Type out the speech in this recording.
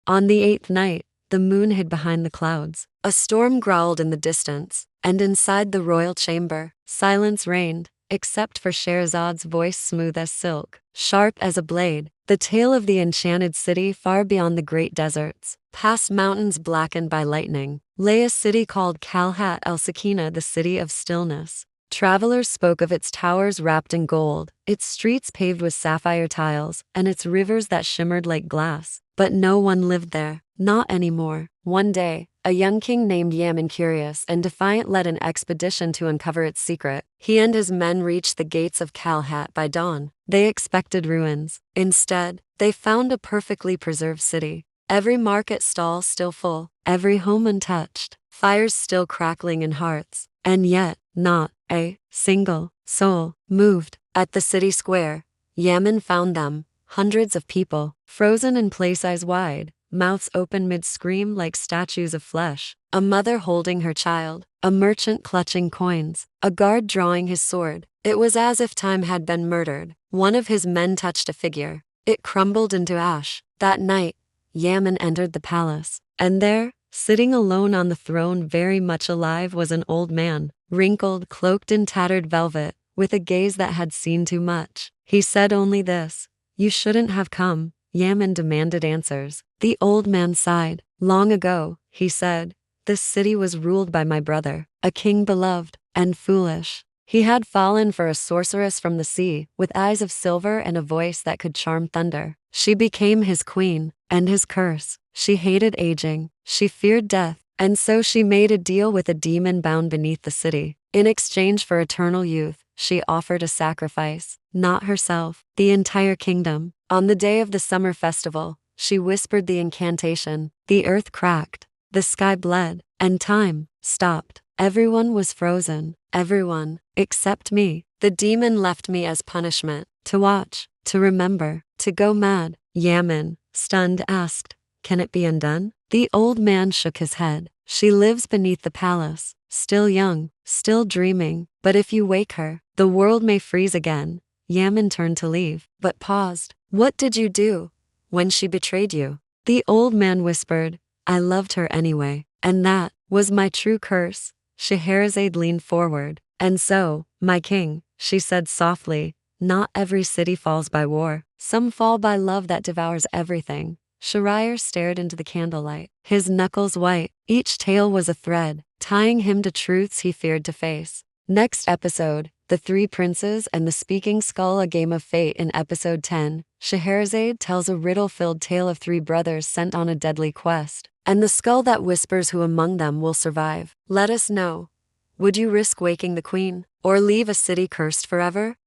On the 8th night, the moon hid behind the clouds. A storm growled in the distance, and inside the royal chamber, silence reigned, except for Shahrazade's voice, smooth as silk, sharp as a blade. The tale of the enchanted city far beyond the great deserts, past mountains blackened by lightning, lay a city called Kalhat el-Sakina, the city of stillness. Travelers spoke of its towers wrapped in gold, its streets paved with sapphire tiles, and its rivers that shimmered like glass. But no one lived there, not anymore. One day, a young king named Yaman, curious and defiant, led an expedition to uncover its secret. He and his men reached the gates of Kalhat by dawn. They expected ruins. Instead, they found a perfectly preserved city. Every market stall still full, every home untouched, fires still crackling in hearts. And yet, not a single soul moved. At the city square, Yaman found them, hundreds of people, frozen in place, eyes wide, mouths open mid-scream like statues of flesh. A mother holding her child, a merchant clutching coins, a guard drawing his sword. It was as if time had been murdered. One of his men touched a figure. It crumbled into ash. That night, Yaman entered the palace, and there, sitting alone on the throne, very much alive, was an old man, wrinkled, cloaked in tattered velvet, with a gaze that had seen too much. He said only this: "You shouldn't have come." Yaman demanded answers. The old man sighed. "Long ago," he said, "this city was ruled by my brother, a king beloved and foolish. He had fallen for a sorceress from the sea, with eyes of silver and a voice that could charm thunder. She became his queen, and his curse. She hated aging, she feared death, and so she made a deal with a demon bound beneath the city. In exchange for eternal youth, she offered a sacrifice, not herself, the entire kingdom. On the day of the summer festival, she whispered the incantation. The earth cracked, the sky bled, and time stopped. Everyone was frozen, everyone, except me. The demon left me as punishment, to watch, to remember, to go mad." Yaman, stunned, asked, "Can it be undone?" The old man shook his head. "She lives beneath the palace, still young, still dreaming. But if you wake her, the world may freeze again." Yaman turned to leave, but paused. "What did you do when she betrayed you?" The old man whispered, "I loved her anyway, and that was my true curse." Scheherazade leaned forward. "And so, my king," she said softly, "not every city falls by war. Some fall by love that devours everything." Shahryar stared into the candlelight, his knuckles white. Each tale was a thread, tying him to truths he feared to face. Next episode, The Three Princes and the Speaking Skull, a Game of Fate. In episode 10, Scheherazade tells a riddle-filled tale of three brothers sent on a deadly quest, and the skull that whispers who among them will survive. Let us know. Would you risk waking the queen, or leave a city cursed forever?